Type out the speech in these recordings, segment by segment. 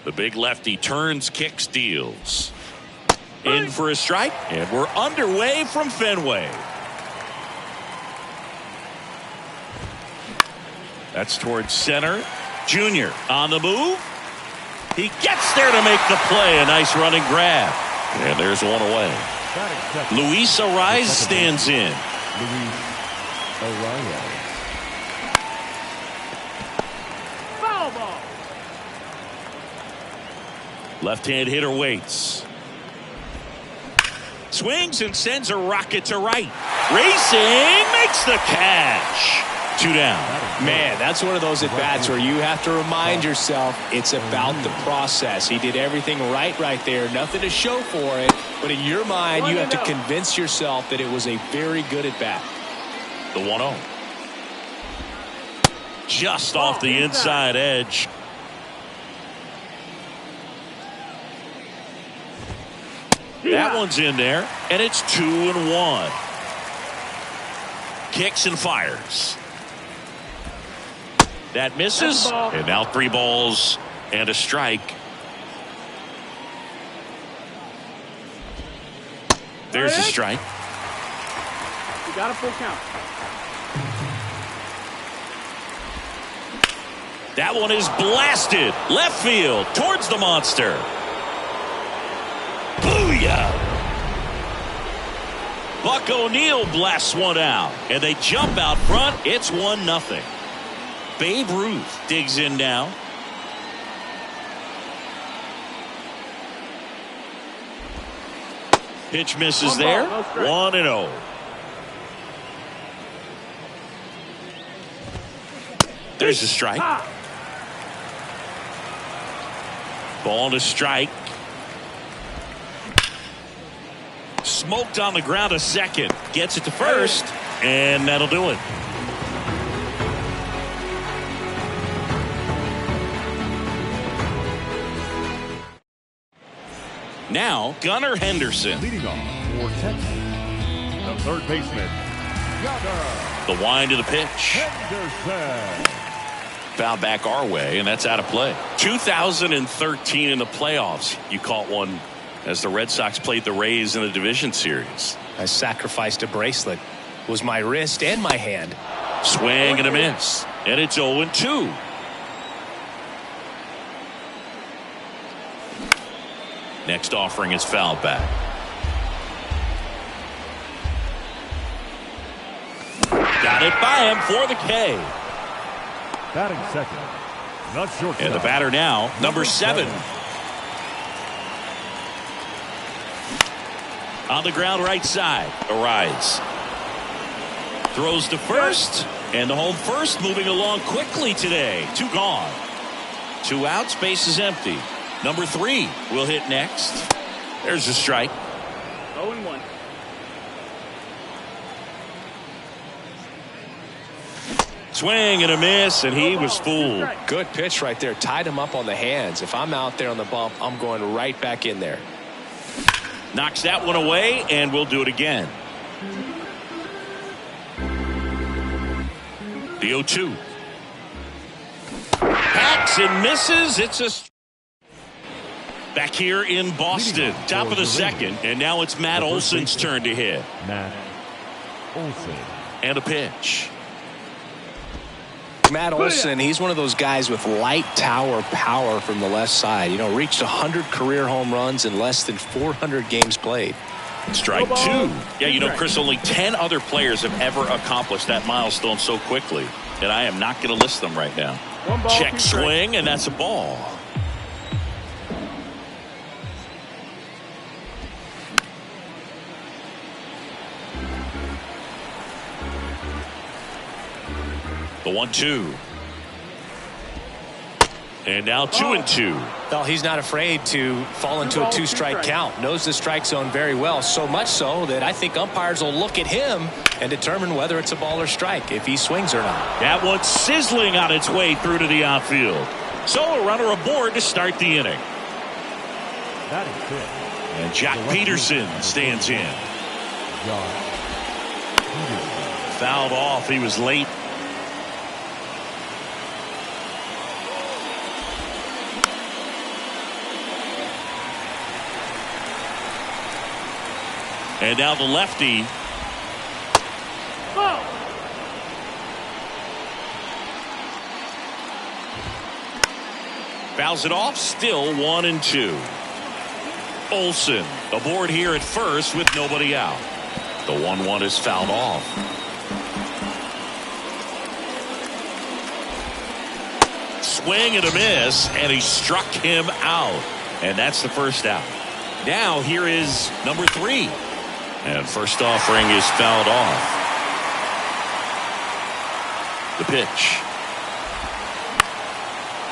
The big lefty turns, kicks, deals. In for a strike, and we're underway from Fenway. That's towards center. Junior on the move. He gets there to make the play. A nice running grab. And there's one away. Luis Arias stands in. Luis Arias. Foul ball. Left-hand hitter waits. Swings and sends a rocket to right. Racing, makes the catch. 2 down. Man, that's one of those at-bats where you have to remind yourself it's about the process. He did everything right there. Nothing to show for it. But in your mind, you have to convince yourself that it was a very good at-bat. The 1-0. Just off the inside edge. That one's in there, and it's 2-1. Kicks and fires. That misses, and now 3 balls and a strike. There's a strike. You got a full count. That one is blasted left field towards the monster. Booyah! Buck O'Neil blasts one out, and they jump out front. It's 1-0. Babe Ruth digs in now. Pitch misses there. 1-0. There's a strike. Ball to strike. Smoked on the ground a second. Gets it to first, and that'll do it. Now, Gunnar Henderson. Leading off for Texas, the third baseman, Gunnar The wind of the pitch. Henderson. Foul back our way, and that's out of play. 2013 in the playoffs, you caught one as the Red Sox played the Rays in the division series. I sacrificed a bracelet. It was my wrist and my hand. Swing and a miss, and it's 0-2. Next offering is foul back. Got it by him for the K. Batting second, the shortstop. And the batter now, number 7. On the ground right side, Arias. Throws to first, and the home first moving along quickly today. 2 gone. 2 outs, base is empty. Number 3 will hit next. There's a strike. 0-1. Swing and a miss, and he was fooled. Good pitch right there. Tied him up on the hands. If I'm out there on the bump, I'm going right back in there. Knocks that one away, and we'll do it again. The 0-2. Hacks and misses. It's a... Back here in Boston, top of the second, and now it's Matt Olson's turn to hit. Matt Olson. And a pitch. Matt Olson, he's one of those guys with light tower power from the left side. You know, reached 100 career home runs in less than 400 games played. Strike 2. Yeah, you know, Chris, only 10 other players have ever accomplished that milestone so quickly, and I am not going to list them right now. Check swing, and that's a ball. The 1-2. And now 2-2. Well, he's not afraid to fall into a 2-strike count. Knows the strike zone very well. So much so that I think umpires will look at him and determine whether it's a ball or strike, if he swings or not. That one's sizzling on its way through to the outfield. So a runner aboard to start the inning. That is good. And Jock Peterson stands in. Fouled off. He was late. And now the lefty. Ball. Fouls it off. Still 1-2. Olsen aboard here at first with nobody out. The 1-1 is fouled off. Swing and a miss, and he struck him out. And that's the first out. Now here is number 3. And first offering is fouled off. The pitch.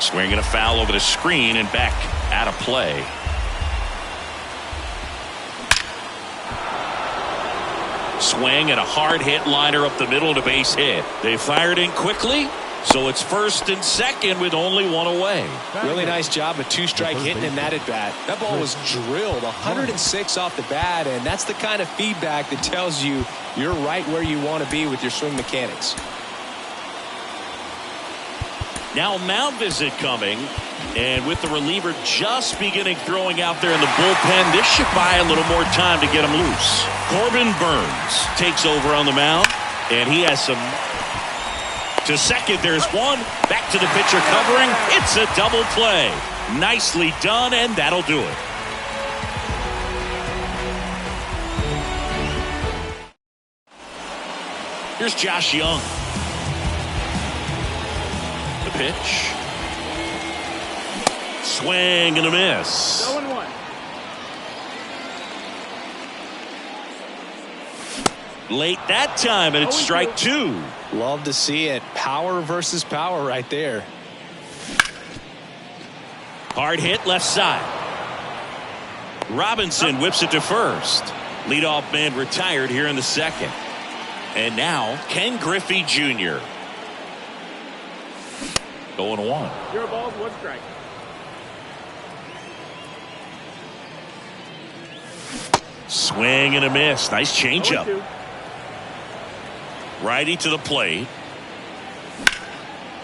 Swing and a foul over the screen and back out of play. Swing and a hard hit liner up the middle to base hit. They fired in quickly, so it's first and second with only one away. Really nice job of two-strike hitting in that at bat. That ball was drilled 106 off the bat, and that's the kind of feedback that tells you you're right where you want to be with your swing mechanics. Now mound visit coming, and with the reliever just beginning throwing out there in the bullpen, this should buy a little more time to get him loose. Corbin Burns takes over on the mound, and he has some. To second, there's one. Back to the pitcher covering. It's a double play. Nicely done, and that'll do it. Here's Josh Young. The pitch. Swing and a miss. 0-1. Late that time, and it's strike 2. Love to see it. Power versus power right there. Hard hit left side. Robinson whips it to first. Leadoff man retired here in the second. And now Ken Griffey Jr. 0-1. 0 balls, 1 strike. Swing and a miss. Nice changeup. 0-2. Righty to the plate.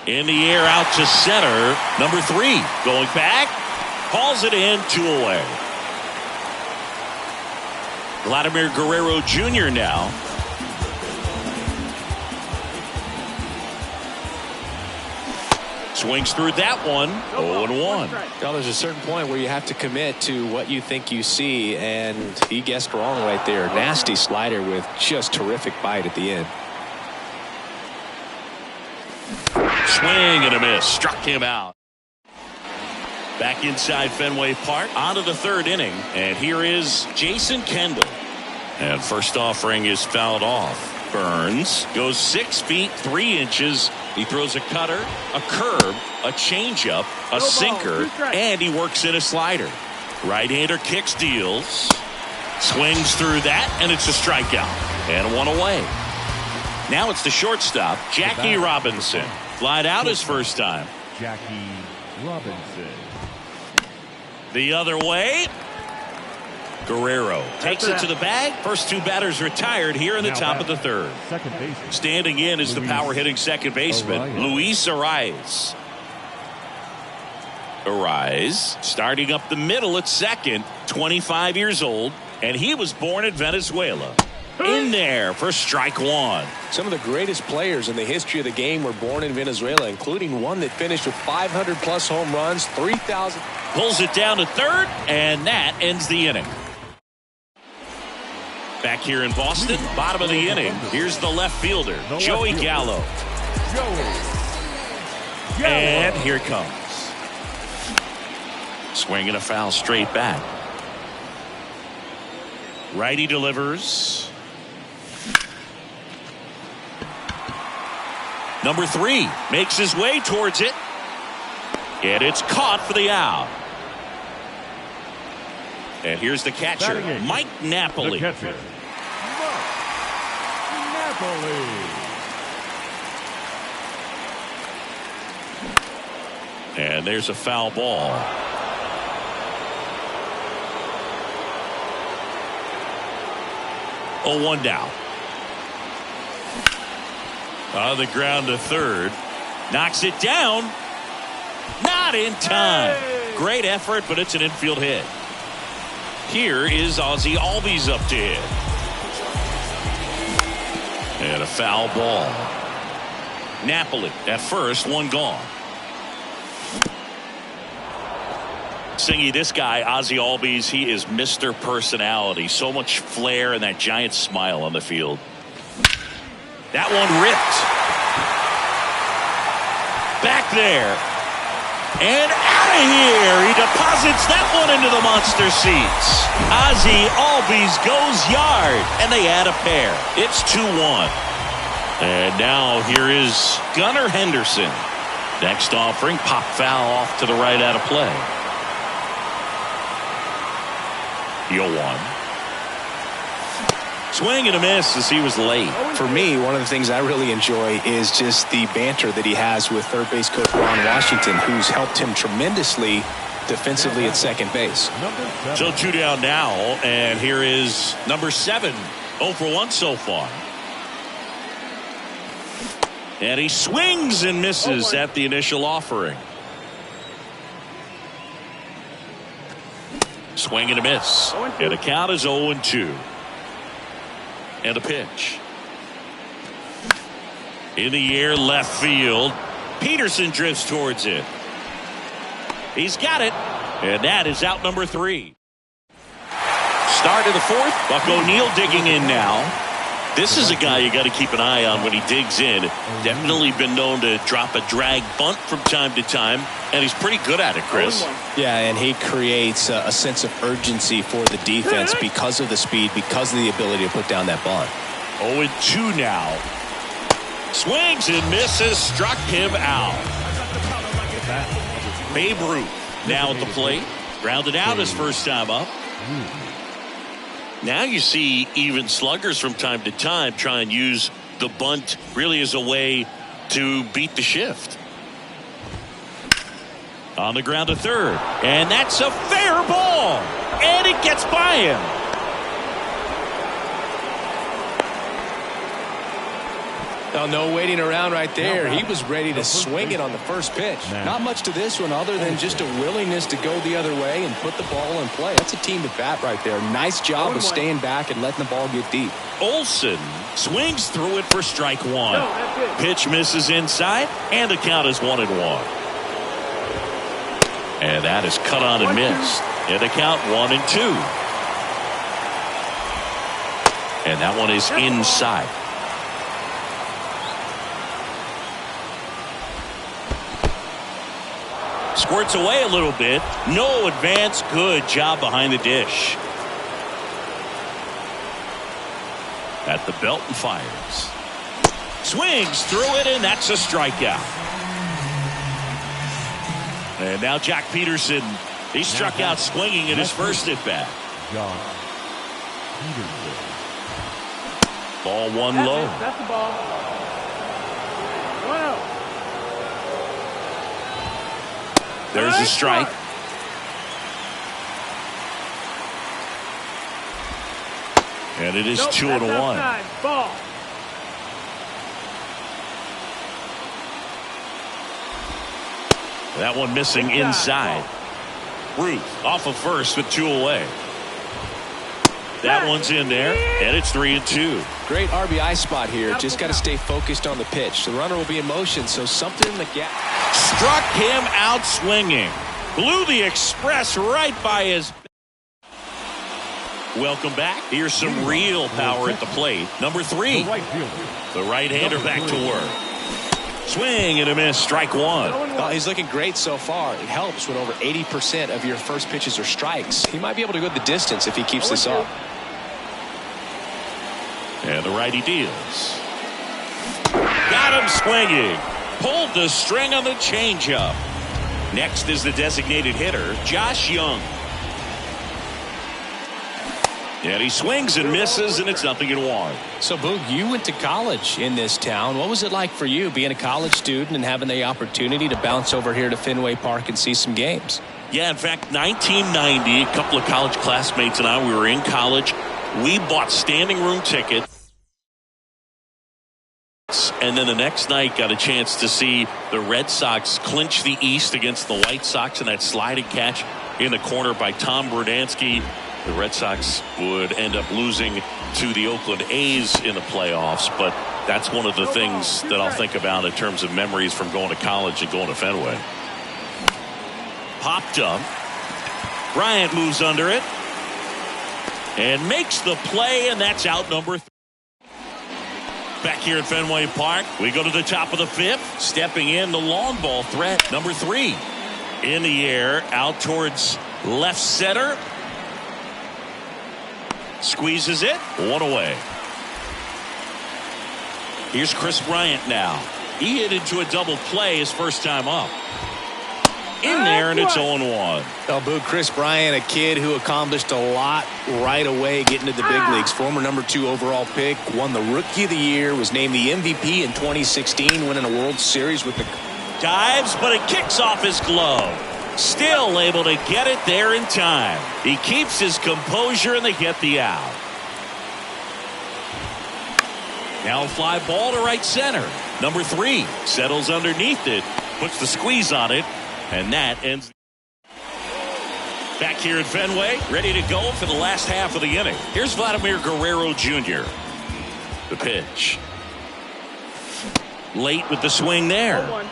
In the air out to center. Number 3 going back. Hauls it in, 2 away. Vladimir Guerrero Jr. now. Swings through that one. 0-1. Well, there's a certain point where you have to commit to what you think you see, and he guessed wrong right there. Nasty slider with just terrific bite at the end. Swing and a miss. Struck him out. Back inside Fenway Park. On to the 3rd inning. And here is Jason Kendall. And first offering is fouled off. Burns goes 6 feet 3 inches. He throws a cutter, a curve, a changeup, a sinker, and he works in a slider. Right-hander kicks, deals. Swings through that, and it's a strikeout. And 1 away. Now it's the shortstop, Jackie Robinson. Flied out his first time. Jackie Robinson. The other way. Guerrero takes it to the bag. First 2 batters retired here in the top of the 3rd. Second baseman. Standing in is the power hitting second baseman, Luis Ariz. Ariz starting up the middle at second, 25 years old, and he was born in Venezuela. In there for strike 1. Some of the greatest players in the history of the game were born in Venezuela, including one that finished with 500+ home runs, 3,000. Pulls it down to 3rd, and that ends the inning. Back here in Boston, bottom of the inning, here's the left fielder, Joey Gallo. And here it comes. Swing and a foul straight back. Righty delivers. Number 3 makes his way towards it. And it's caught for the out. And here's the catcher, Mike Napoli. The catcher, Mike Napoli. And there's a foul ball. Oh, 1 down. On the ground to 3rd. Knocks it down. Not in time. Great effort, but it's an infield hit. Here is Ozzie Albies up to hit. And a foul ball. Napoli at first, one gone. Singy, this guy, Ozzie Albies, he is Mr. Personality. So much flair and that giant smile on the field. That one ripped. Back there. And out of here. He deposits that one into the monster seats. Ozzie Albies goes yard. And they add a pair. It's 2-1. And now here is Gunnar Henderson. Next offering, pop foul off to the right out of play. 0-1. Swing and a miss as he was late. For me, one of the things I really enjoy is just the banter that he has with third base coach Ron Washington, who's helped him tremendously defensively at second base. So 2 down now, and here is number 7. 0 for 1 so far. And he swings and misses at the initial offering. Swing and a miss. And the count is 0-2. And a pitch. In the air, left field. Peterson drifts towards it. He's got it. And that is out number 3. Start of the 4th. Buck O'Neil digging in now. This is a guy you got to keep an eye on when he digs in. Definitely been known to drop a drag bunt from time to time, and he's pretty good at it, Chris. Yeah, and he creates a sense of urgency for the defense because of the speed, because of the ability to put down that bunt. 0-2 now. Swings and misses, struck him out. Babe Ruth now at the plate. Grounded out his first time up. Now you see even sluggers from time to time try and use the bunt really as a way to beat the shift. On the ground to third. And that's a fair ball. And it gets by him. Oh, no waiting around right there. He was ready to swing it on the first pitch. Not much to this one other than just a willingness to go the other way and put the ball in play. That's a team at bat right there. Nice job of staying back and letting the ball get deep. Olsen swings through it for strike 1. Pitch misses inside, and the count is 1-1. And that is cut on and missed. And the count 1-2. And that one is inside. Squirts away a little bit. No advance. Good job behind the dish. At the belt and fires. Swings through it, and that's a strikeout. And now Jack Peterson. He struck out swinging in his first at bat. Ball one low. That's the ball. 1-0. There's a strike. And it is 2-1. Ball. That one missing inside. Ruth off of first with 2 away. That one's in there, and it's 3-2. Great RBI spot here. Just got to stay focused on the pitch. The runner will be in motion, so something in the gap. Struck him out swinging. Blew the express right by his. Welcome back. Here's some real power at the plate. Number 3. The right-hander back to work. Swing and a miss. Strike 1. He's looking great so far. It helps when over 80% of your first pitches are strikes. He might be able to go the distance if he keeps this up. And the righty deals. Got him swinging. Pulled the string on the changeup. Next is the designated hitter, Josh Young. And he swings and misses, and it's 0-1. So, Boog, you went to college in this town. What was it like for you being a college student and having the opportunity to bounce over here to Fenway Park and see some games? Yeah, in fact, 1990, a couple of college classmates and I, we were in college. We bought standing room tickets. And then the next night got a chance to see the Red Sox clinch the East against the White Sox in that sliding catch in the corner by Tom Brudansky. The Red Sox would end up losing to the Oakland A's in the playoffs, but that's one of the things that I'll think about in terms of memories from going to college and going to Fenway. Popped up. Bryant moves under it and makes the play, and that's out number 3. Back here at Fenway Park, we go to the top of the 5th. Stepping in, the long ball threat, number 3. In the air, out towards left center. Squeezes it, 1 away. Here's Chris Bryant now. He hit into a double play his first time up. In there, and it's 0-1. Boo, Chris Bryant, a kid who accomplished a lot right away getting to the big leagues. Former number 2 overall pick, won the Rookie of the Year, was named the MVP in 2016, winning a World Series with the... Dives, but it kicks off his glove. Still able to get it there in time. He keeps his composure, and they get the out. Now a fly ball to right center. Number 3 settles underneath it, puts the squeeze on it, and that ends. Back here at Fenway, ready to go for the last half of the inning. Here's Vladimir Guerrero Jr. The pitch. Late with the swing there. 0-1.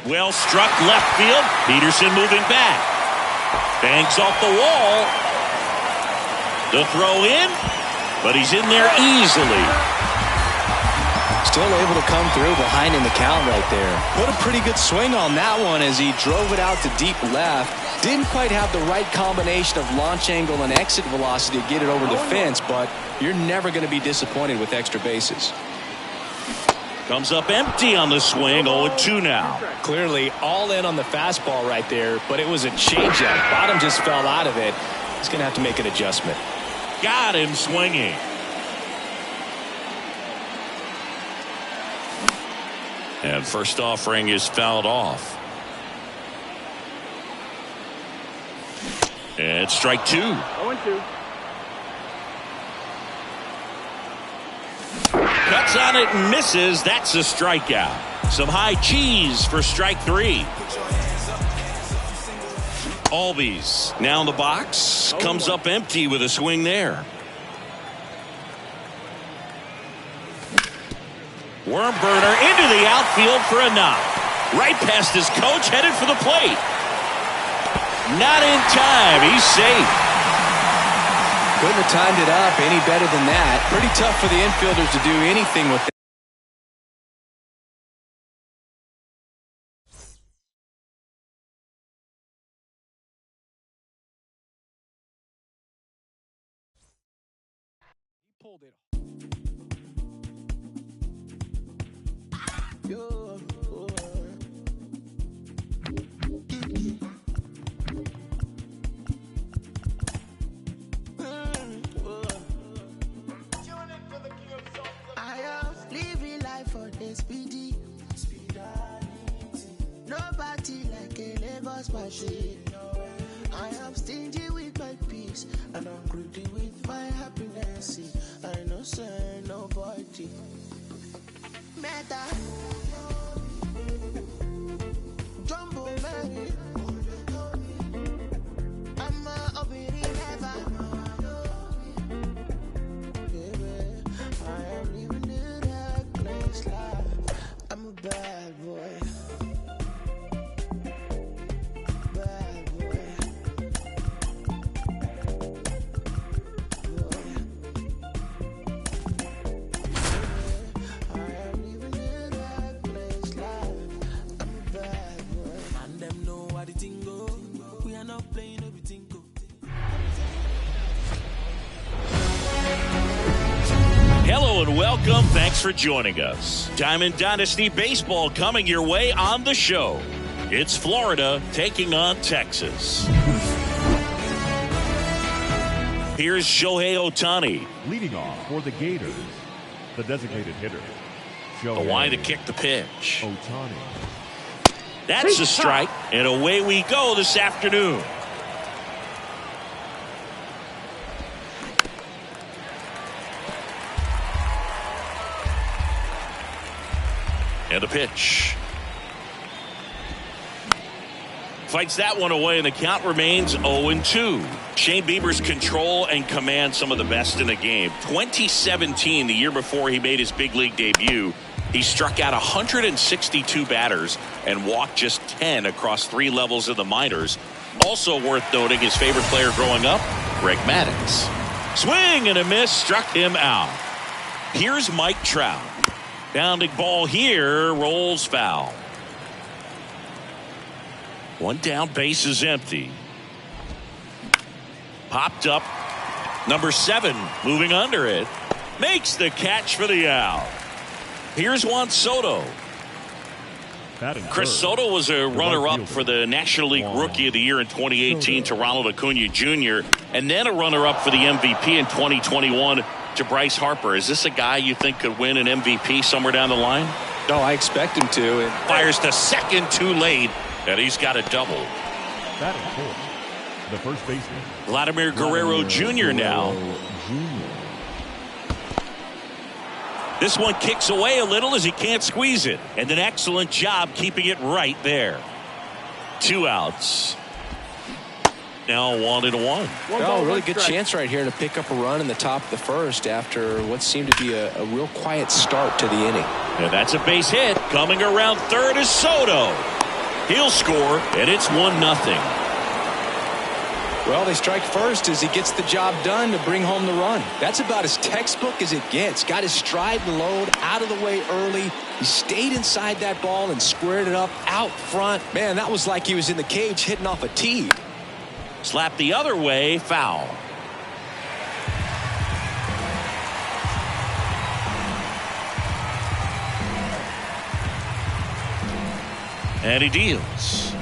Well struck left field. Peterson moving back. Banks off the wall. The throw in, but he's in there easily. Still able to come through behind in the count right there. Put a pretty good swing on that one as he drove it out to deep left. Didn't quite have the right combination of launch angle and exit velocity to get it over the fence, but you're never going to be disappointed with extra bases. Comes up empty on the swing. 0-2 now. Clearly all in on the fastball right there, but it was a changeup. Bottom just fell out of it. He's going to have to make an adjustment. Got him swinging. And first offering is fouled off. And strike 2. 0-2. Cuts on it and misses. That's a strikeout. Some high cheese for strike 3. Albies now in the box. Comes up empty with a swing there. Worm burner into the outfield for a knock. Right past his coach, headed for the plate. Not in time. He's safe. Couldn't have timed it up any better than that. Pretty tough for the infielders to do anything with it. He pulled it off. SPD. Nobody like a Lagos machine. I am stingy with my peace, and I'm greedy with my happiness. I know say nobody. Meta. Jumbo Mary. I'm a obiri never. Baby, I am living the dark place life. I'm a bad boy. Hello and welcome. Thanks for joining us. Diamond Dynasty Baseball coming your way on the show. It's Florida taking on Texas. Here's Shohei Ohtani. Leading off for the Gators, the designated hitter. The line to kick the pitch. Ohtani. That's a strike, and away we go this afternoon. And the pitch. Fights that one away, and the count remains 0-2. Shane Bieber's control and command some of the best in the game. 2017, the year before he made his big league debut, he struck out 162 batters and walked just 10 across 3 levels of the minors. Also worth noting, his favorite player growing up, Greg Maddux. Swing and a miss, struck him out. Here's Mike Trout. Bounding ball here, rolls foul. One down, base is empty. Popped up. Number 7 moving under it. Makes the catch for the out. Here's Juan Soto. Chris Soto was a runner-up for the National League Rookie of the Year in 2018 to Ronald Acuna Jr. and then a runner-up for the MVP in 2021 to Bryce Harper. Is this a guy you think could win an MVP somewhere down the line? No, I expect him to. And fires to second too late, and he's got a double. Batting fourth, the first baseman, Vladimir Guerrero Jr. now. This one kicks away a little as he can't squeeze it. And an excellent job keeping it right there. 2 outs. Now 1-1. Oh, really good chance right here to pick up a run in the top of the first after what seemed to be a real quiet start to the inning. And that's a base hit. Coming around third is Soto. He'll score, and it's 1-0. Well, they strike first as he gets the job done to bring home the run. That's about as textbook as it gets. Got his stride and load out of the way early. He stayed inside that ball and squared it up out front. Man, that was like he was in the cage hitting off a tee. Slap the other way, foul. And he deals.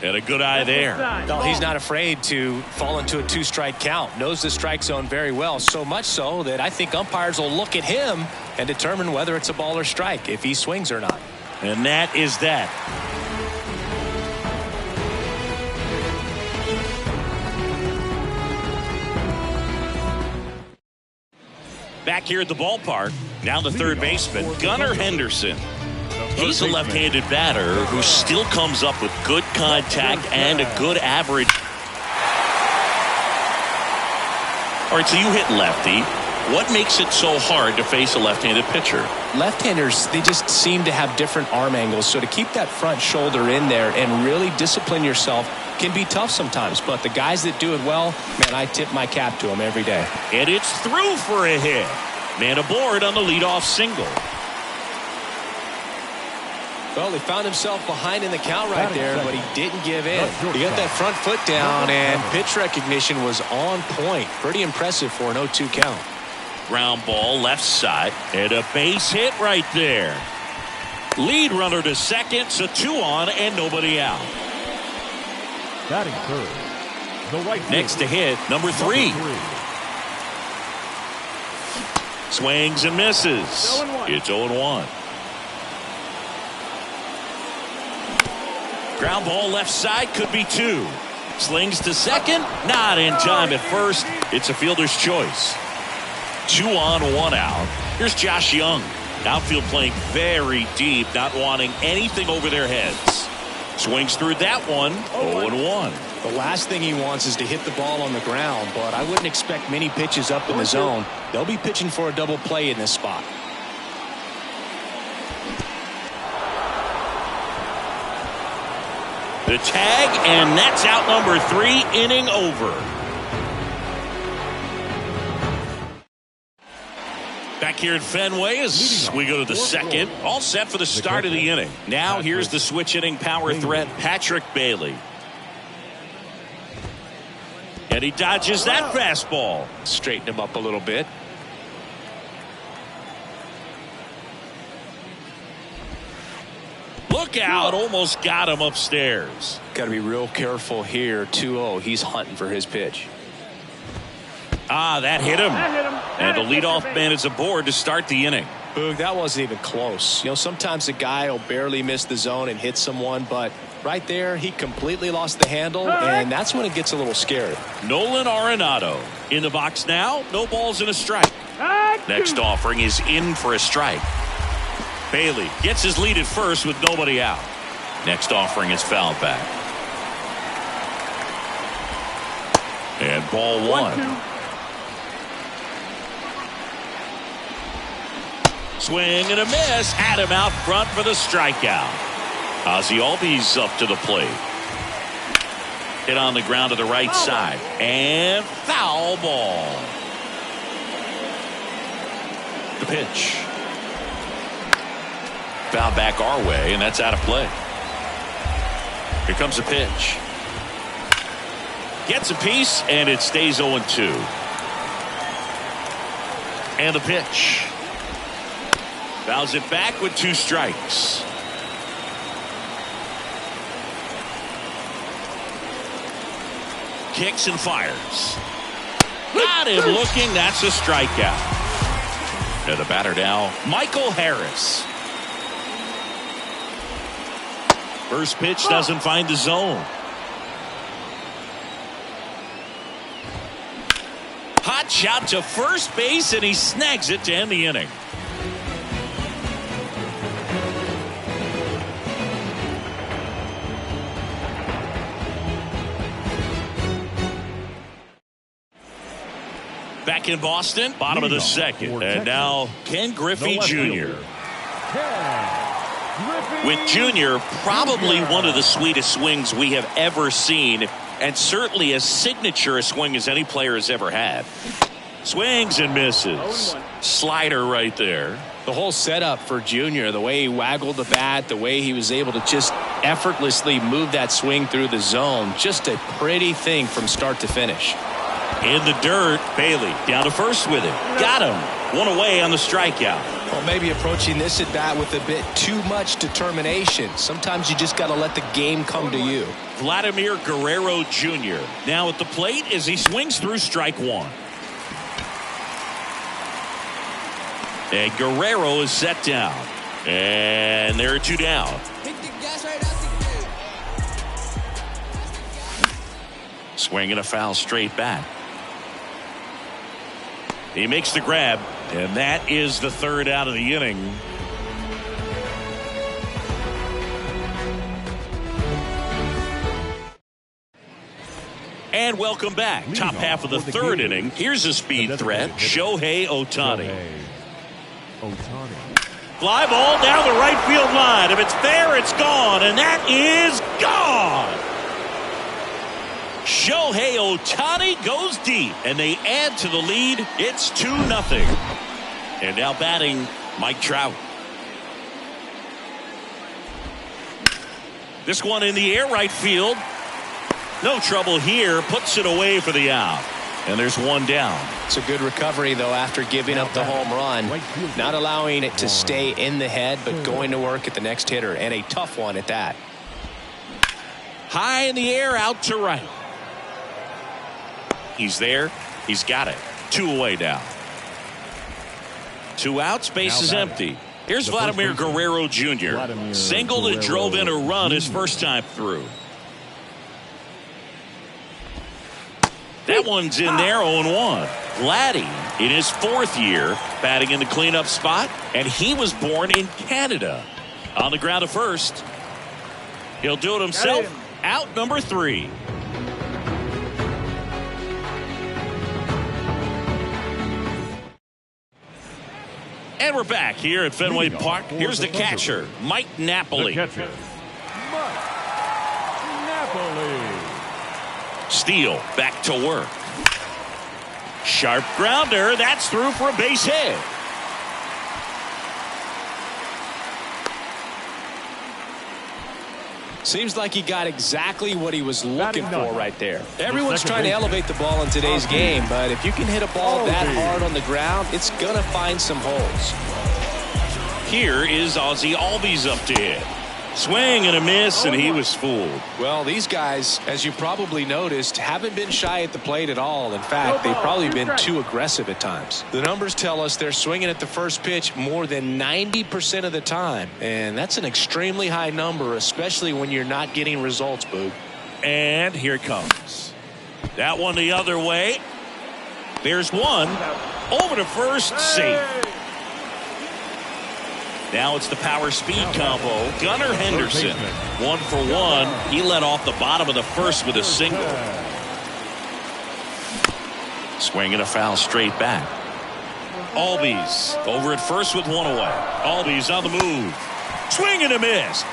And a good eye there. No, he's not afraid to fall into a 2-strike count. Knows the strike zone very well. So much so that I think umpires will look at him and determine whether it's a ball or strike, if he swings or not. And that is that. Back here at the ballpark, now the third baseman, Gunnar Henderson. He's a left-handed batter who still comes up with good contact and a good average. All right, so you hit lefty. What makes it so hard to face a left-handed pitcher? Left-handers, they just seem to have different arm angles. So to keep that front shoulder in there and really discipline yourself can be tough sometimes. But the guys that do it well, man, I tip my cap to them every day. And it's through for a hit. Man aboard on the leadoff single. Well, he found himself behind in the count right there, but he didn't give in. He got that front foot down, and pitch recognition was on point. Pretty impressive for an 0-2 count. Ground ball left side, and a base hit right there. Lead runner to second, so 2 on and nobody out. Batting third, the right next to hit, number 3. Swings and misses. It's 0-1. Ground ball left side, could be 2. Slings to second, not in time at first. It's a fielder's choice. 2 on, 1 out. Here's Josh Young. Outfield playing very deep, not wanting anything over their heads. Swings through that one, 0-1. The last thing he wants is to hit the ball on the ground, but I wouldn't expect many pitches up in the zone. They'll be pitching for a double play in this spot. The tag, and that's out number 3, inning over. Back here at Fenway as we go to the second. All set for the start of the inning. Now here's the switch hitting power threat, Patrick Bailey. And he dodges that fastball. Straighten him up a little bit. Look out, almost got him upstairs. Got to be real careful here. 2-0, he's hunting for his pitch. That hit him. And the leadoff man is aboard to start the inning. Boog, that wasn't even close. You know, sometimes a guy will barely miss the zone and hit someone, but right there, he completely lost the handle, and that's when it gets a little scary. Nolan Arenado in the box now. No balls and a strike. Next offering is in for a strike. Bailey gets his lead at first with nobody out. Next offering is fouled back. And ball one. 1-2. Swing and a miss. Had him out front for the strikeout. Ozzie Albies up to the plate. Hit on the ground to the right side. And foul ball. The pitch. Foul back our way, and that's out of play. Here comes the pitch. Gets a piece, and it stays 0-2. And the pitch. Fouls it back with 2 strikes. Kicks and fires. Got him looking. That's a strikeout. And the batter now, Michael Harris. First pitch doesn't find the zone. Hot shot to first base, and he snags it to end the inning. Back in Boston, bottom of the second. And now Ken Griffey Jr. With Jr. probably one of the sweetest swings we have ever seen, and certainly as signature a swing as any player has ever had. Swings and misses. Slider right there. The whole setup for Jr., the way he waggled the bat, the way he was able to just effortlessly move that swing through the zone, just a pretty thing from start to finish. In the dirt, Bailey down to first with it. Got him. One away on the strikeout. Well, maybe approaching this at bat with a bit too much determination. Sometimes you just got to let the game come to you. Vladimir Guerrero Jr. now at the plate as he swings through strike one. And Guerrero is set down. And there are 2 down. Swing and a foul straight back. He makes the grab, and that is the 3rd out of the inning. And welcome back. Top half of the 3rd inning. Here's a speed threat, Shohei Ohtani. Fly ball down the right field line. If it's there, it's gone, and that is gone. Shohei Ohtani goes deep, and they add to the lead. It's 2-0. And now batting, Mike Trout. This one in the air, right field. No trouble here. Puts it away for the out. And there's 1 down. It's a good recovery, though, after giving up the home run. Not allowing it to stay in the head, but going to work at the next hitter. And a tough one at that. High in the air, out to right. He's there. He's got it. 2 away now. 2 outs. Base is empty. Here's Vladimir Guerrero Jr. Single that drove in a run his first time through. That one's in there, 0-1. Vladdy in his 4th year batting in the cleanup spot, and he was born in Canada. On the ground to first. He'll do it himself. Out number 3. And we're back here at Fenway Park. Here's the catcher, Mike Napoli. Steele back to work. Sharp grounder. That's through for a base hit. Seems like he got exactly what he was looking for right there. Everyone's trying to elevate the ball in today's game, but if you can hit a ball that hard on the ground, it's going to find some holes. Here is Ozzie Albies up to hit. Swing and a miss, and he was fooled. Well, these guys, as you probably noticed, haven't been shy at the plate at all. In fact, they've probably been too aggressive at times. The numbers tell us they're swinging at the first pitch more than 90% of the time, and that's an extremely high number, especially when you're not getting results, Boog. And here it comes. That one the other way. There's one. Over to first, safe. Now it's the power speed combo. Gunnar Henderson, 1 for 1. He led off the bottom of the first with a single. Swing and a foul straight back. Albies over at first with one away. Albies on the move. Swing and a miss.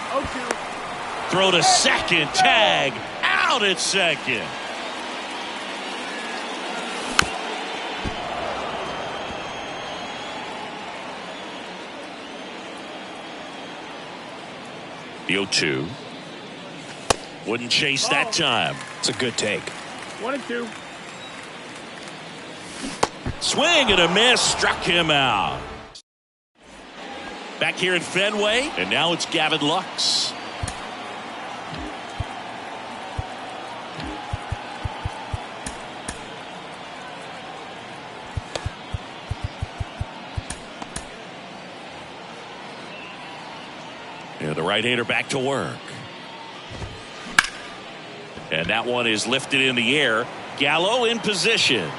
Throw to second. Tag out at second. The 0-2. Wouldn't chase that time. It's a good take. 1 and 2. Swing and a miss. Struck him out. Back here at Fenway, and now it's Gavin Lux. And the right-hander back to work. And that one is lifted in the air. Gallo in position.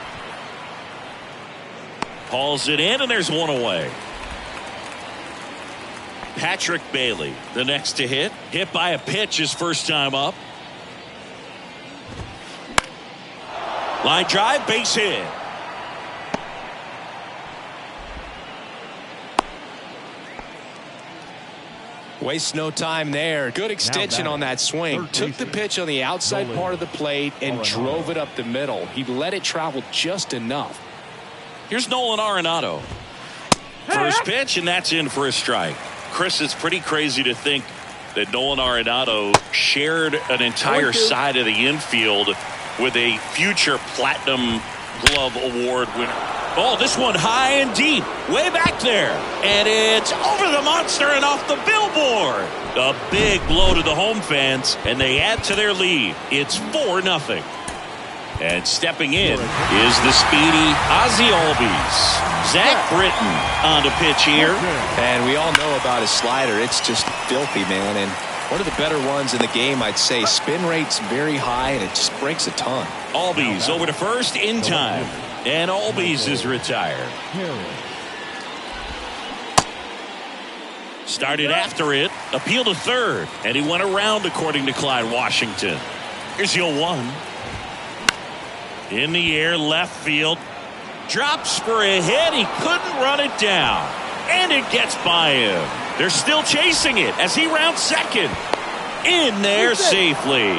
Hauls it in, and there's one away. Patrick Bailey, the next to hit. Hit by a pitch his first time up. Line drive, base hit. Waste no time there. Good extension on that swing. Took the pitch on the outside part of the plate and drove it up the middle. He let it travel just enough. Here's Nolan Arenado. First pitch, and that's in for a strike. Chris, it's pretty crazy to think that Nolan Arenado shared an entire side of the infield with a future Platinum Glove Award winner. Oh, this one high and deep, way back there. And it's over the monster and off the billboard. A big blow to the home fans, and they add to their lead. It's 4-0. And stepping in is the speedy Ozzie Albies. Zach Britton on the pitch here. And we all know about his slider. It's just filthy, man. And one of the better ones in the game, I'd say. Spin rate's very high, and it just breaks a ton. Albies over to first in time. And Albies is retired. Started after it. Appeal to third. And he went around, according to Clyde Washington. Here's the 0-1. In the air, left field. Drops for a hit. He couldn't run it down. And it gets by him. They're still chasing it as he rounds second. In there safely.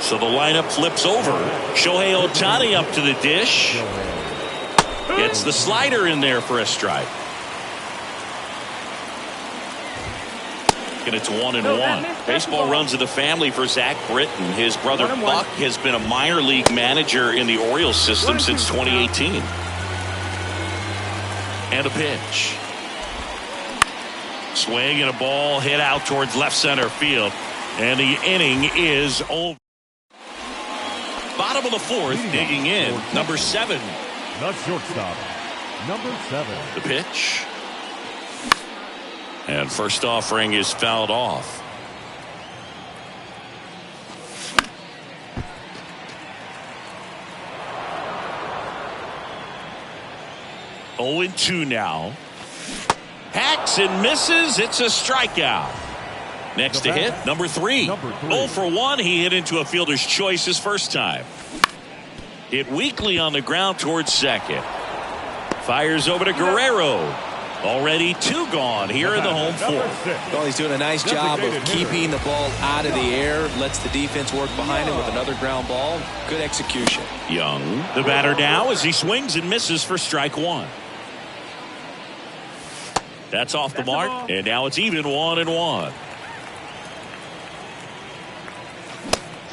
So the lineup flips over. Shohei Ohtani up to the dish. Gets the slider in there for a strike. And it's 1-1. Baseball runs in the family for Zach Britton. His brother Buck has been a minor league manager in the Orioles system since 2018. And a pitch. Swing and a ball hit out towards left center field. And the inning is over. Bottom of the fourth, digging in, number 7. The shortstop, number 7. The pitch. And first offering is fouled off. Oh, 0-2 now. Hacks and misses. It's a strikeout. Next to hit, number 3. 0 for 1. He hit into a fielder's choice his first time. Hit weakly on the ground towards second. Fires over to Guerrero. Already 2 gone here in the home fourth. Well, he's doing a nice job of keeping the ball out of the air. Lets the defense work behind him with another ground ball. Good execution. Young, the batter now as he swings and misses for strike 1. That's off the mark, and now it's even 1-1.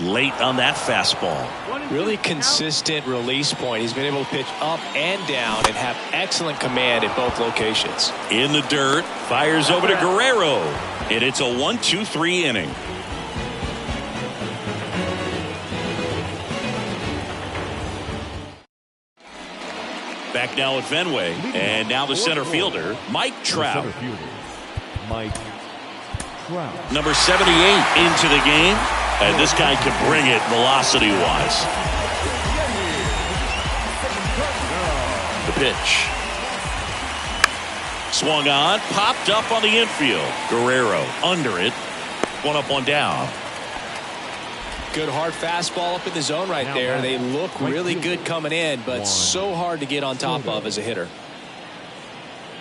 Late on that fastball. Really consistent release point. He's been able to pitch up and down and have excellent command at both locations. In the dirt, fires over to Guerrero, and it's a 1-2-3 inning. Back now at Fenway, and now the center fielder, Mike Trout. Number 78 into the game. And this guy can bring it velocity-wise. The pitch. Swung on, popped up on the infield. Guerrero under it. One up, one down. Good hard fastball up in the zone right there. They look really good coming in, but so hard to get on top of as a hitter.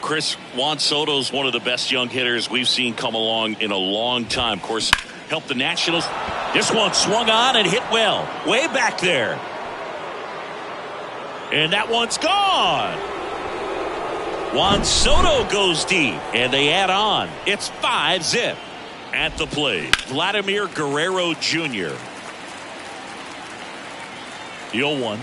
Chris, Juan Soto's one of the best young hitters we've seen come along in a long time. Of course, helped the Nationals. This one swung on and hit well. Way back there. And that one's gone. Juan Soto goes deep, and they add on. It's 5-zip. At the plate, Vladimir Guerrero Jr. The 0-1.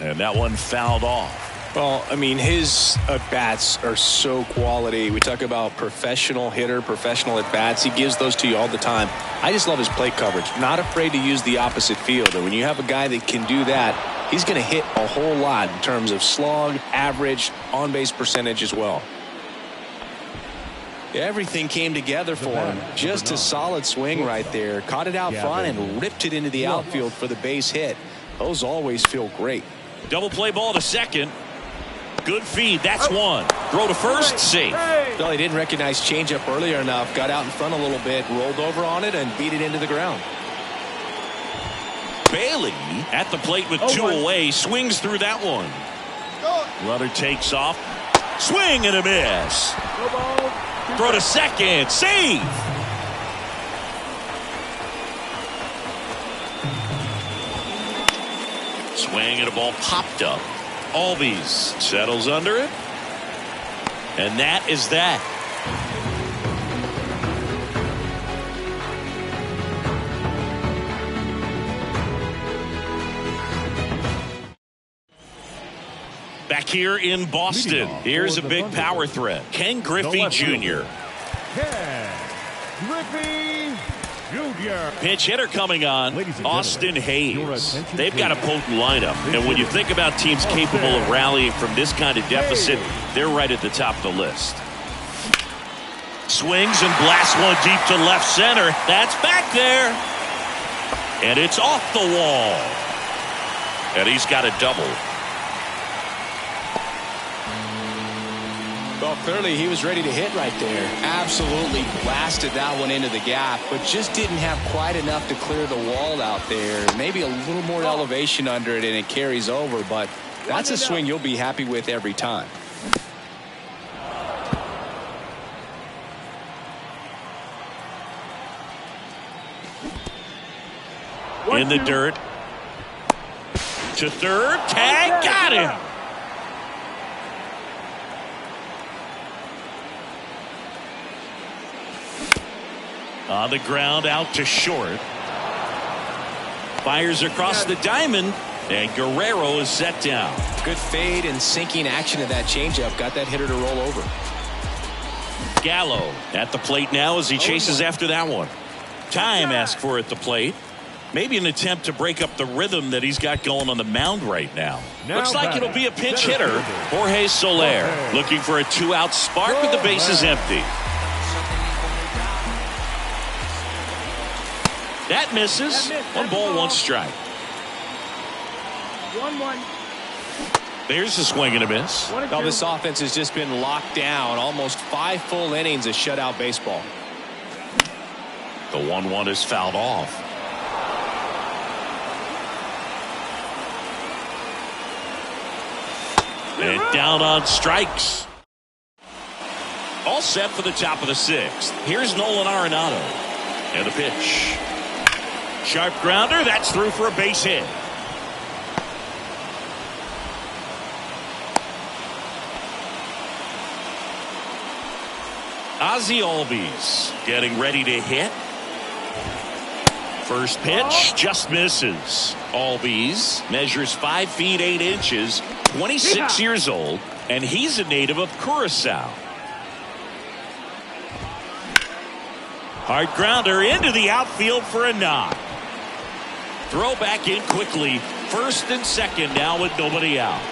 And that one fouled off. Well, I mean, his at-bats are so quality. We talk about professional hitter, professional at-bats. He gives those to you all the time. I just love his plate coverage. Not afraid to use the opposite field. And when you have a guy that can do that, he's going to hit a whole lot in terms of slug, average, on-base percentage as well. Everything came together for him. Just a solid swing right there. Caught it out front and ripped it into the outfield for the base hit. Those always feel great. Double play ball to second. Good feed. That's one. Throw to first. Safe. Well, he didn't recognize changeup earlier enough. Got out in front a little bit. Rolled over on it and beat it into the ground. Bailey at the plate with 2 away. Swings through that one. Runner takes off. Swing and a miss. Throw to second. Save. Swing and a ball popped up. Albies settles under it. And that is that. Back here in Boston, here's a big power threat. Ken Griffey Jr. Ken Griffey Jr. Pinch hitter coming on, Austin Hayes. They've got a potent lineup, and when you think about teams capable of rallying from this kind of deficit, they're right at the top of the list. Swings and blasts one deep to left center. That's back there. And it's off the wall. And he's got a double. Well, clearly he was ready to hit right there. Absolutely blasted that one into the gap, but just didn't have quite enough to clear the wall out there. Maybe a little more elevation under it and it carries over, but that's a swing you'll be happy with every time. In the dirt. To third. Tag. Got him. On the ground, out to short. Fires across the diamond, and Guerrero is set down. Good fade and sinking action of that changeup. Got that hitter to roll over. Gallo at the plate now as he chases after that one. Time asked for at the plate. Maybe an attempt to break up the rhythm that he's got going on the mound right now. Looks like it'll be a pinch hitter. Jorge Soler looking for a 2-out spark with the bases empty. That misses. 1 ball, 1 strike. 1-1. There's a swing and a miss. Well, this offense has just been locked down. Almost 5 full innings of shutout baseball. The 1-1 is fouled off. And down on strikes. All set for the top of the 6th. Here's Nolan Arenado. And the pitch. Sharp grounder. That's through for a base hit. Ozzie Albies getting ready to hit. First pitch just misses. Albies measures 5 feet 8 inches, 26 years old, and he's a native of Curacao. Hard grounder into the outfield for a knock. Throw back in quickly. First and second now with nobody out.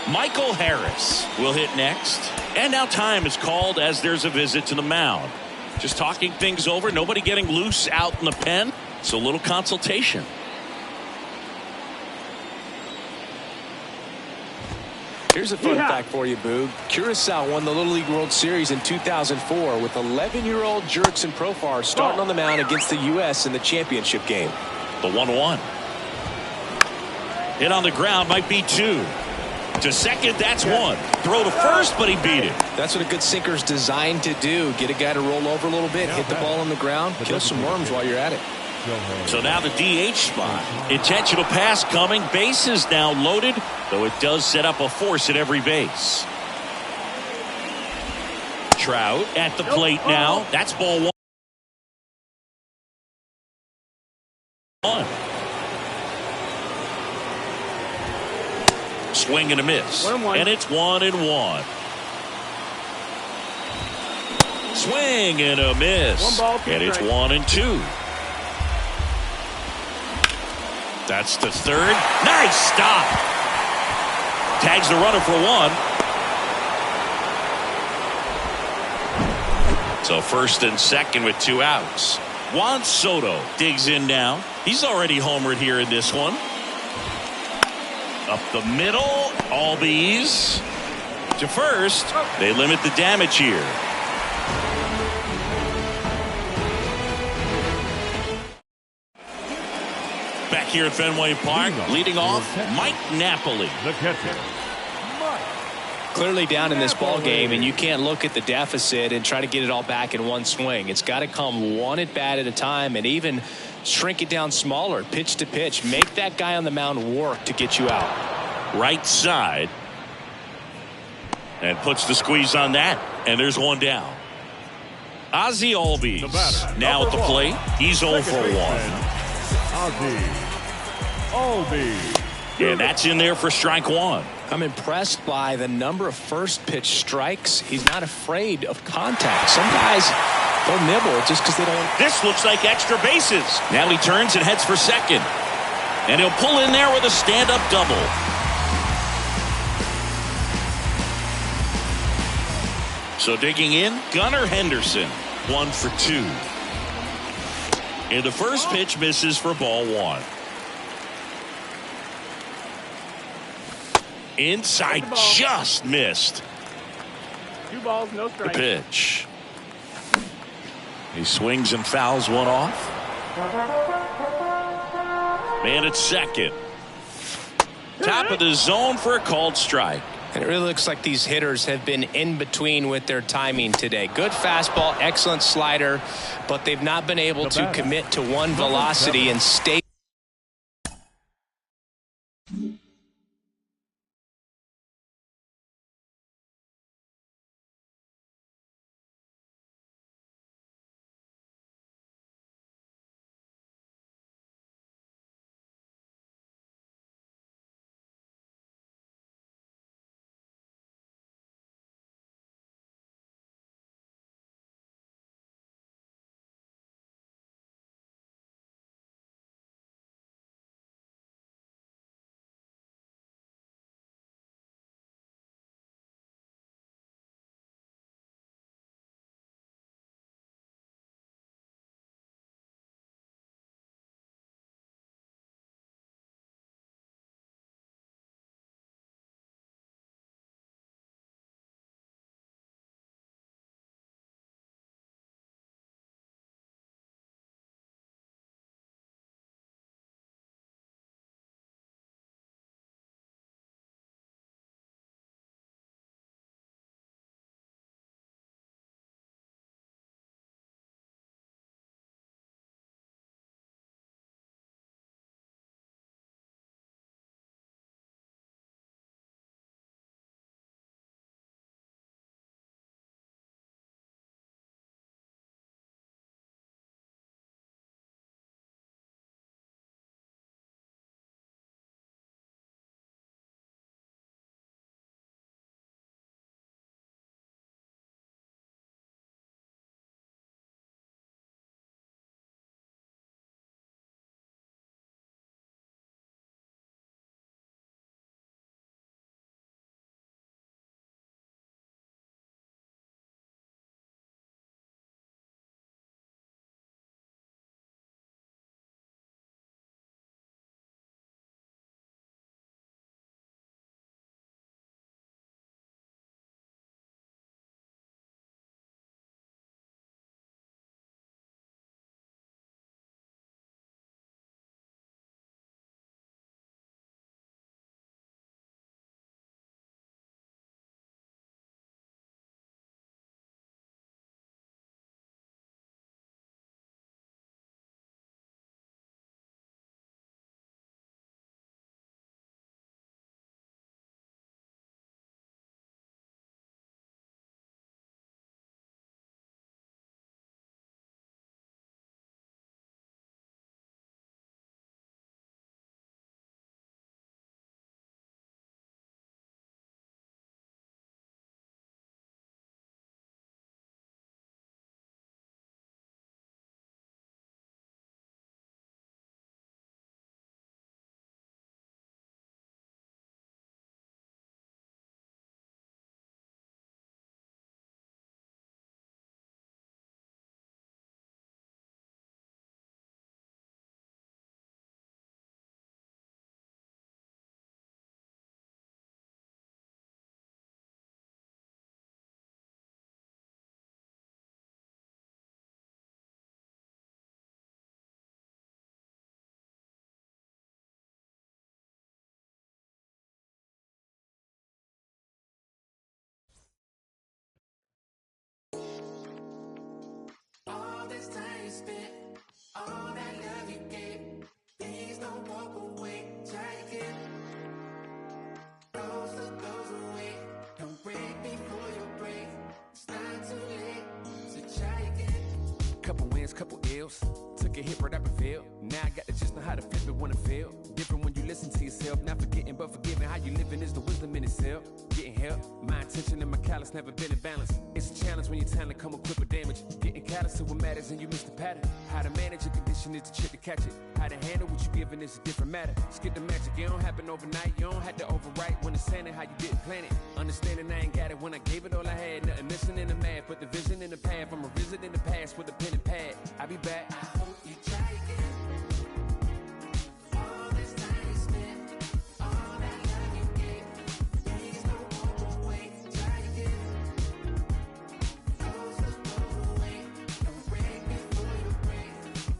Michael Harris will hit next. And now time is called as there's a visit to the mound. Just talking things over. Nobody getting loose out in the pen. So a little consultation. Here's a fun fact for you, Boog. Curacao won the Little League World Series in 2004 with 11-year-old Jurickson Profar starting on the mound against the U.S. in the championship game. The 1-1. Hit on the ground, might be 2. To second, that's 1. Throw to first, but he beat it. That's what a good sinker's designed to do. Get a guy to roll over a little bit, hit the ball on the ground, kill some worms while you're at it. So now the DH spot. Intentional pass coming. Base is now loaded, though it does set up a force at every base. Trout at the plate now. That's ball 1. Swing and a miss. 1-1. And it's 1-1. Swing and a miss. 1 ball, 2 and it's strikes. 1-2. That's the third. Nice stop. Tags the runner for 1. So first and second with 2 outs. Juan Soto digs in now. He's already homered here in this one. Up the middle. Albies to first. They limit the damage here. Back here at Fenway Park, leading off, Mike Napoli. The catcher. Clearly down in this ball game, and you can't look at the deficit and try to get it all back in one swing. It's got to come one at bat at a time, and even shrink it down smaller, pitch to pitch. Make that guy on the mound work to get you out. Right side. And puts the squeeze on that. And there's 1 down. Ozzie Albies now at the plate. He's 0 for 1. Albies. And that's in there for strike 1. I'm impressed by the number of first pitch strikes. He's not afraid of contact. Some guys, they'll nibble just because they don't. This looks like extra bases. Now he turns and heads for second. And he'll pull in there with a stand-up double. So digging in, Gunnar Henderson, 1 for 2. And the first pitch misses for ball 1. Inside, just missed. 2 balls, no The strikes. pitch. He swings and fouls 1 off. Man at second. Top of the zone for a called strike. And it really looks like these hitters have been in between with their timing today. Good fastball, excellent slider, but they've not been able to commit to one velocity and stay this time you spent, all that love you gave, please don't walk away. Try again. Goes away. Don't break before you break. It's not too late, so try again. Couple wins, couple ills. Took a hit right up and failed. Now I got to just know how to flip it when I fail. Different when you listen to yourself. Not forgetting but forgiving. How you living is the wisdom in itself. Getting help. My intention and my callous never been in balance. It's a challenge when your talent come equipped with damage. Getting callous to what matters and you miss the pattern. How to manage your condition is the trick to catch it. How to handle what you're giving is a different matter. Skip the magic, it don't happen overnight. You don't have to overwrite when it's saying how you didn't plan it. Understanding I ain't got it when I gave it all I had. Nothing missing in the math, but the vision in the path. I'm revisiting the past with a pen and pad. I'll be back. I hope you try again. All this time you spent, all that love you gave, please don't walk away. Try again. Goes away. Don't break before you break.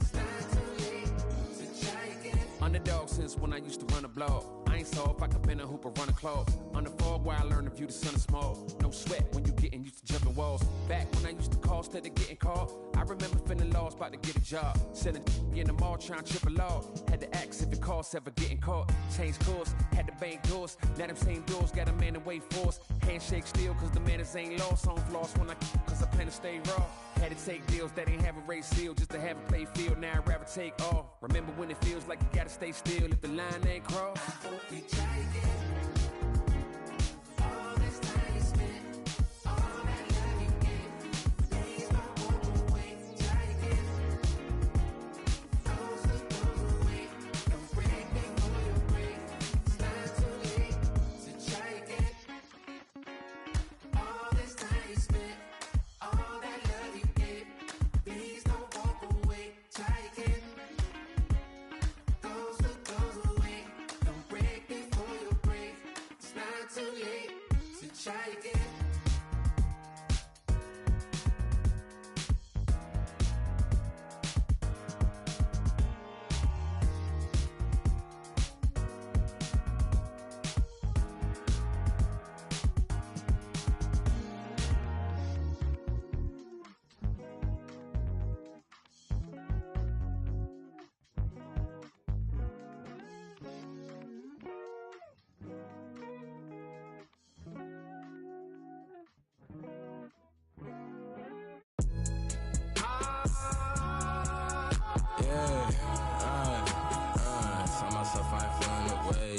It's not too late, so try again. Underdog since when I used to run a blog. I ain't soft, I could bend a hoop or run a club. On the fog where I learned to view the sun is small. No sweat when you getting used to jumping walls. Back when I used to call instead of getting called, I remember feeling lost, about to get a job. Selling in the mall, trying to trip a law. Had to ask if it costs ever getting caught. Change course, had to bank doors. Now them same doors got a man away force. Handshake still, cause the manners ain't lost. On floss when cause I plan to stay raw. Had to take deals that ain't have a race seal just to have a play field. Now I'd rather take all. Remember when it feels like you gotta stay still if the line ain't crossed. I hope you try again. All this time you spent, all that love you gave, please don't walk away. Try again. Goes away. Don't break before you break. It's not too late, so try again. All this time you spent, all that love you gave, please don't walk away. Try again. Goes away. Don't break before you break. It's not too late, so try again. Tell myself I ain't feeling the way.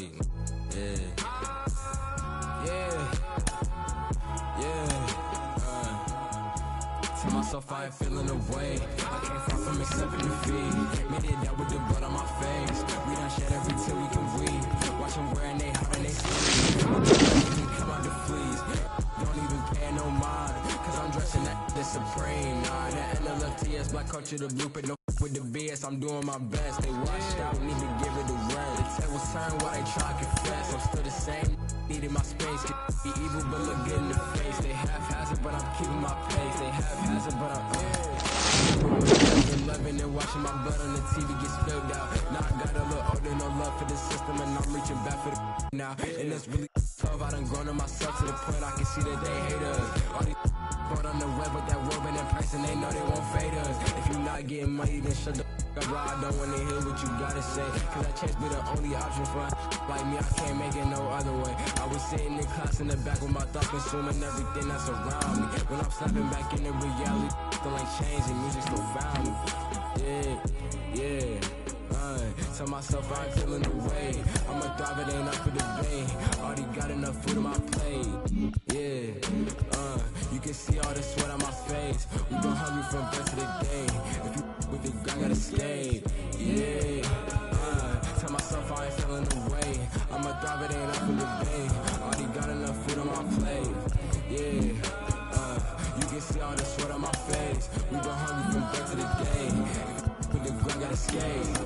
Tell myself I ain't feeling the way. I can't far from accepting defeat. Made it out with the blood on my face. We done shed every tear we can weep. Watch them wearing they heart and they sleep. Come out the fleas. Don't even pay no mind. Cause I'm dressing that the supreme. Nah, that NLFTS black culture the blueprint. No with the BS, I'm doing my best. They washed out, need to give it a rest. The tables turn while they try to confess. I'm still the same, needing my space. Can be evil but look good in the face. They haphazard but I'm keeping my pace. They haphazard but I'm 11 and watching my blood on the TV get spilled out. Now I got a little older, no love for the system, and I'm reaching back for the now. And it's really tough, I done grown on myself to the point I can see that they hate us. All these brought on the web with that woman in person, they know they won't fade us. If you not getting money, then shut the up, bro. I don't wanna hear what you gotta say, cause that chance be the only option for like me, I can't make it no other way. I was sitting in class in the back with my thoughts consuming everything that's around me. When I'm snapping back into reality, still ain't changing, music still found me. Tell myself I ain't feeling the way. I'ma thrive, it ain't up for debate. Already got enough food on my plate. You can see all the sweat on my face. We been hungry from birth to the day. If you with it, I gotta escape. Tell myself I ain't feeling the way. I'ma thrive, it ain't up for debate. Already got enough food on my plate. You can see all the sweat on my face. We been hungry from birth to the day. With the I gotta escape.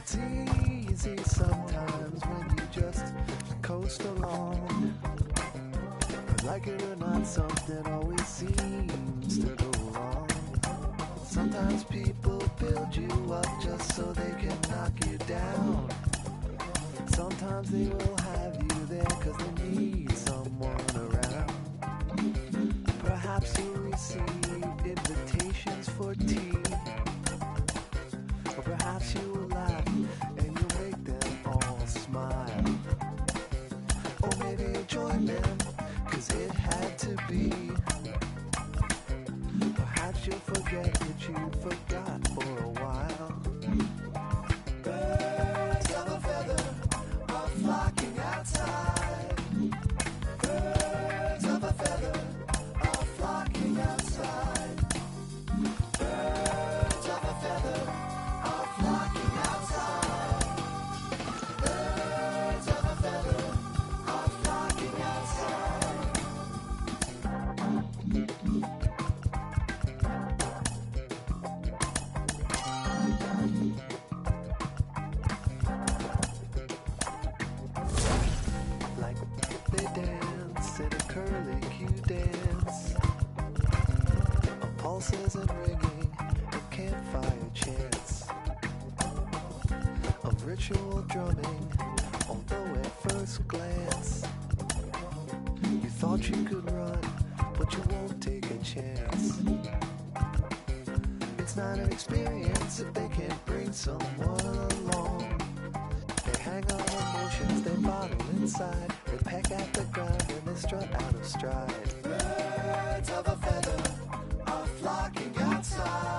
It's easy sometimes when you just coast along. But like it or not, something always seems to go wrong. Sometimes people build you up just so they can knock you down. Sometimes they will have you there cause they need someone around. Perhaps you'll receive invitations for tea. Or perhaps you will laugh and you'll make them all smile. Or maybe you'll join them cause it had to be. Perhaps you'll forget that you forgot for a while. Birds of a feather are flocking outside. Birds of a feather are flocking outside. Birds of a feather are flocking outside. Birds of a feather are flocking outside. Like they dance in a curly Q dance. A pulses and ringing, a campfire chants. A ritual drumming, although at first glance you thought you could run, but you won't take a chance. It's not an experience if they can't bring someone along. They hang on emotions, they bottle inside. They peck at the ground and they strut out of stride. Birds of a feather are flocking outside.